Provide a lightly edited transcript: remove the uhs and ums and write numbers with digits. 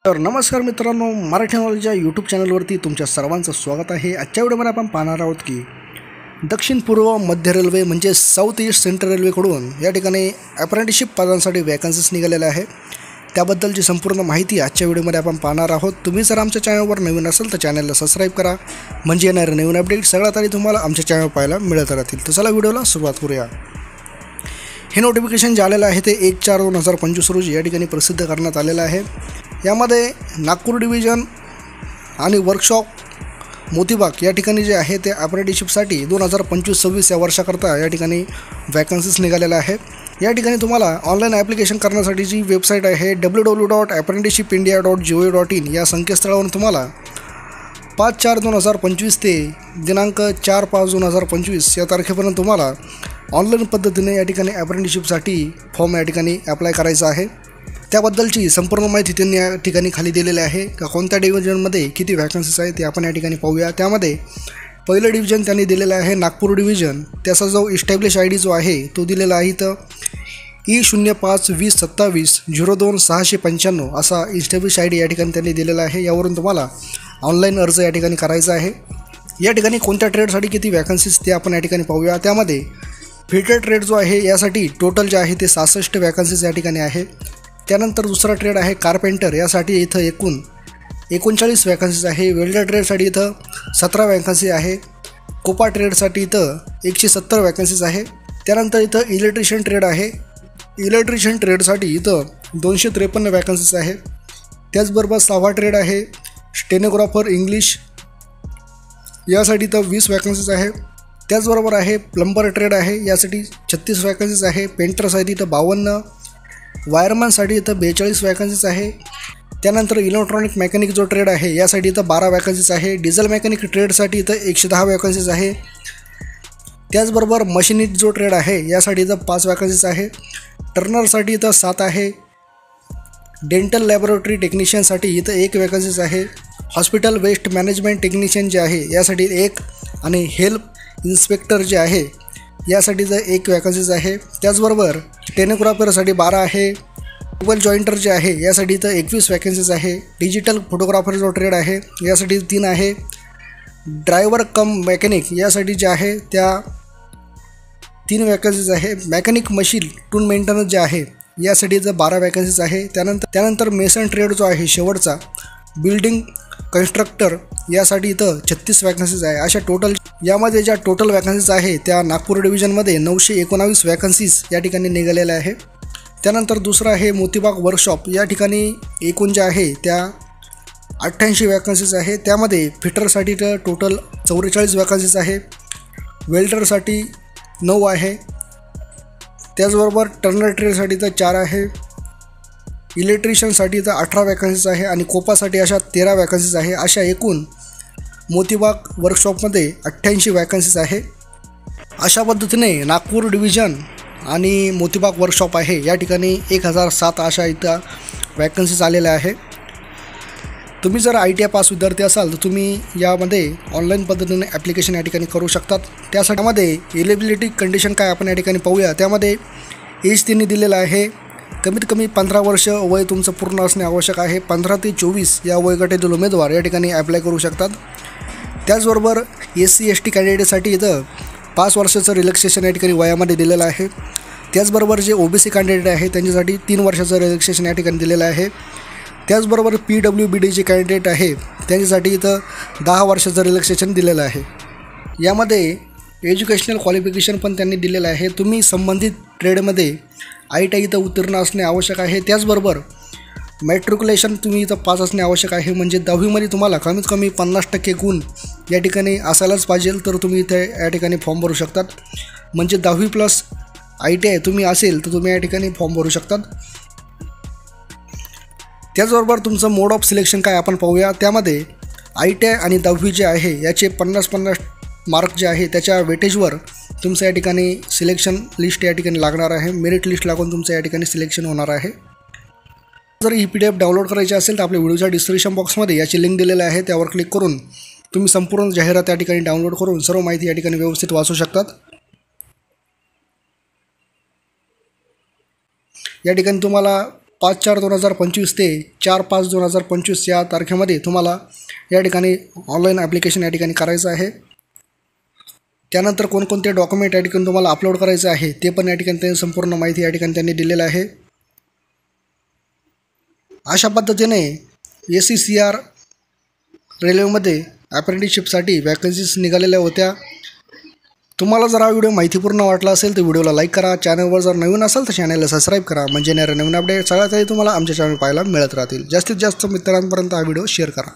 तर नमस्कार मित्रांनो, मराठी नॉलेजच्या यूट्यूब चॅनलवरती तुमच्या सर्वांचं स्वागत आहे। आजच्या व्हिडिओमध्ये आपण पाहणार आहोत की दक्षिण पूर्व मध्य रेल्वे म्हणजे साऊथ ईस्ट सेंट्रल रेल्वेकडून या ठिकाणी अप्रेंटिसशिप पदांसाठी वॅकन्सीज निघालेल्या आहे। त्याबद्दलची संपूर्ण माहिती आजच्या व्हिडिओमध्ये आपण पाहणार आहोत। तुम्ही जर आमच्या चॅनलवर नवीन असाल तर चॅनलला सबस्क्राईब करा, म्हणजे येणारे नवीन अपडेट सगळ्यात आधी तुम्हाला आमच्या चॅनलवर पाहायला मिळत राहतील। तर चला व्हिडिओला सुरुवात करूया। हे नोटिफिकेशन जे आलेलं आहे ते 1/4/2025 रोजी या ठिकाणी प्रसिद्ध करण्यात आलेलं आहे। यामध्ये नागपूर डिव्हिजन आणि वर्कशॉप मोतीबाग या ठिकाणी जे आहे ते अप्रेंटिसशिपसाठी 2025-26 या वर्षाकरता या ठिकाणी वॅकन्सीज निघालेल्या आहे। या ठिकाणी तुम्हाला ऑनलाईन ॲप्लिकेशन करण्यासाठी जी वेबसाईट आहे www.apprenticeshipindia.gov.in या संकेतस्थळावरून तुम्हाला 5/4/2025 ते दिनांक 4/5/2025 या तारखेपर्यंत तुम्हाला ऑनलाईन पद्धतीने या ठिकाणी अप्रेंटिसशिपसाठी फॉर्म या ठिकाणी अप्लाय करायचा आहे। त्याबद्दलची संपूर्ण माहिती त्यांनी या ठिकाणी खाली दिलेली आहे। का कोणत्या डिव्हिजनमध्ये किती वॅकन्सीज आहेत ते आपण या ठिकाणी पाहूया। त्यामध्ये पहिलं डिव्हिजन त्यांनी दिलेलं आहे नागपूर डिव्हिजन। त्याचा जो इस्टॅब्लिश आय डी जो आहे तो दिलेला आहे तर E05-2027-02-695 असा इस्टॅब्लिश आय डी या ठिकाणी त्यांनी दिलेला आहे। यावरून तुम्हाला ऑनलाईन अर्ज या ठिकाणी करायचा आहे। या ठिकाणी कोणत्या ट्रेडसाठी किती वॅकन्सीज ते आपण या ठिकाणी पाहूया। त्यामध्ये फिटर ट्रेड जो आहे यासाठी टोटल जे आहे ते 66 वॅकन्सीज या ठिकाणी आहे। त्यानंतर दुसरा ट्रेड आहे कारपेंटर, यासाठी इथं एकूण 39 वॅकन्सीज आहे। वेल्डर ट्रेडसाठी इथं 17 वॅकन्सी आहे। कोपा ट्रेडसाठी इथं 170 वॅकन्सीज आहे। त्यानंतर इथं इलेक्ट्रिशियन ट्रेड आहे। इलेक्ट्रिशियन ट्रेडसाठी इथं 253 वॅकन्सीज आहे। त्याचबरोबर सावा ट्रेड आहे स्टेनोग्राफर इंग्लिश, यासाठी इथं 20 वॅकन्सीज आहे। त्याचबरोबर आहे प्लंबर ट्रेड आहे, यासाठी 36 वॅकन्सीज आहे। पेंटरसाठी इथं 52, वायरमॅनसाठी इथं 42 वॅकन्सीज आहे। त्यानंतर इलेक्ट्रॉनिक मेकॅनिक जो ट्रेड आहे यासाठी इथं 12 वॅकन्सीज आहे। डिझेल मेकॅनिक ट्रेडसाठी इथं 110 वॅकन्सीज आहे। त्याचबरोबर मशिनिस्ट जो ट्रेड आहे यासाठी इथं 5 वॅकन्सीज आहे। टर्नरसाठी इथं 7 आहे। डेंटल लॅबोरेटरी टेक्निशियनसाठी इथं 1 वॅकन्सीज आहे। हॉस्पिटल वेस्ट मॅनेजमेंट टेक्निशियन जे आहे यासाठी 1 आणि हेल्थ इन्स्पेक्टर जे आहे यासाठीचं 1 वॅकन्सीज आहे। त्याचबरोबर स्टेनोग्राफरसाठी 12 आहे। टेबल जॉईंटर जे आहे यासाठी इथं 21 वॅकन्सीज आहे। डिजिटल फोटोग्राफर जो ट्रेड आहे यासाठी 3 आहे। ड्रायव्हर कम मेकॅनिक यासाठी जे आहे त्या 3 वॅकन्सीज आहे। मेकॅनिक मशीन टूल मेंटेनन्स जे आहे यासाठी इथं 12 वॅकन्सीज आहे। त्यानंतर मेसन ट्रेड जो आहे शेवटचा बिल्डिंग कन्स्ट्रक्टर यासाठी इथं 36 वॅकन्सीज आहे। अशा टोटल यामध्ये ज्या टोटल वॅकन्सीज आहे त्या नागपूर डिव्हिजनमध्ये 919 वॅकन्सीज या ठिकाणी निघालेल्या आहे। त्यानंतर दुसरं आहे मोतीबाग वर्कशॉप, या ठिकाणी एकूण ज्या आहे त्या 88 वॅकन्सीज आहे। त्यामध्ये फिटरसाठी तर टोटल 44 वॅकन्सीज आहे। वेल्डरसाठी 9 आहे। त्याचबरोबर टर्नर ट्रेडसाठी तर 4 आहे। इलेक्ट्रिशियनसाठी तर 18 वॅकन्सीज आहे आणि कोपासाठी अशा 13 वॅकन्सीज आहे। अशा एकूण मोतीबाग वर्कशॉपमध्ये 88 वॅकन्सीज आहे। अशा पद्धतीने नागपूर डिव्हिजन आणि मोतीबाग वर्कशॉप आहे या ठिकाणी 1007 अशा इथं वॅकन्सीज आलेल्या आहे। तुम्ही जर ITI पास विद्यार्थी असाल तर तुम्ही यामध्ये ऑनलाईन पद्धतीने ॲप्लिकेशन या ठिकाणी करू शकतात। त्यासाठी एलिजिबिलिटी कंडिशन काय आपण या ठिकाणी पाहूया। त्यामध्ये एज त्यांनी दिलेलं आहे कमीत कमी 15 वर्ष वय तुमचं पूर्ण असणे आवश्यक आहे। 15 ते 24 या वयोगटातील उमेदवार या ठिकाणी ॲप्लाय करू शकतात। त्याचबरोबर SC ST कॅन्डिडेटसाठी इथं 5 वर्षाचं रिलॅक्सेशन या ठिकाणी वयामध्ये दिलेलं आहे। त्याचबरोबर जे OBC कॅन्डिडेट आहे त्यांच्यासाठी 3 वर्षाचं रिलॅक्सेशन या ठिकाणी दिलेलं आहे। त्याचबरोबर PWBD जे कॅन्डिडेट आहे त्यांच्यासाठी इथं 10 वर्षाचं रिलॅक्सेशन दिलेलं आहे। यामध्ये एज्युकेशनल क्वालिफिकेशन पण त्यांनी दिलेलं आहे। तुम्ही संबंधित ट्रेडमध्ये ITI इथं उत्तीर्ण असणे आवश्यक आहे। त्याचबरोबर मॅट्रिक्युलेशन तुम्ही इथं पास असणे आवश्यक आहे, म्हणजे 10वीमध्ये तुम्हाला कमीत कमी 50% गुण या ठिकाणी असायलाच पाहिजे, तर तुम्ही इथे या ठिकाणी फॉर्म भरू शकतात। म्हणजे 10वी प्लस ITI तुम्ही असेल तर तुम्ही या ठिकाणी फॉर्म भरू शकतात। त्याचबरोबर तुमचं मोड ऑफ सिलेक्शन काय आपण पाहूया। त्यामध्ये ITI आणि 10वी जे आहे याचे 50-50 मार्क जे आहे त्याच्या वेटेजवर तुमचं या ठिकाणी सिलेक्शन लिस्ट या ठिकाणी लागणार आहे। मेरिट लिस्ट लागून तुमचं या ठिकाणी सिलेक्शन होणार आहे। जर ही PDF डाउनलोड करायची असेल तर आपल्या व्हिडिओच्या डिस्क्रिप्शन बॉक्समध्ये याची लिंक दिलेली आहे, त्यावर क्लिक करून तुम्ही संपूर्ण जाहिरात या ठिकाणी डाउनलोड करून सर्व माहिती या ठिकाणी व्यवस्थित वाचू शकतात। या ठिकाणी तुम्हाला 5/4/2025 ते 4/5/2025 या तारखेमध्ये तुम्हाला या ठिकाणी ऑनलाईन ॲप्लिकेशन या ठिकाणी करायचं आहे. त्यानंतर कोणकोणते डॉक्युमेंट या ठिकाणी तुम्हाला अपलोड करायचे आहे ते पण या ठिकाणी त्यांनी संपूर्ण माहिती या ठिकाणी त्यांनी दिलेलं आहे. अशा पद्धतीने SCCR रेल्वेमध्ये अप्रेंटिसशिपसाठी वॅकन्सीज निघालेल्या होत्या. तुम्हाला जर हा व्हिडिओ माहितीपूर्ण वाटला असेल तर व्हिडिओला लाईक करा. चॅनलवर जर नवीन असाल तर चॅनलला सबस्क्राईब करा, म्हणजे येणारे नवीन अपडेट सगळ्यात आधी तुम्हाला आमच्या चॅनल पाहायला मिळत राहतील. जास्तीत जास्त मित्रांपर्यंत हा व्हिडिओ शेअर करा.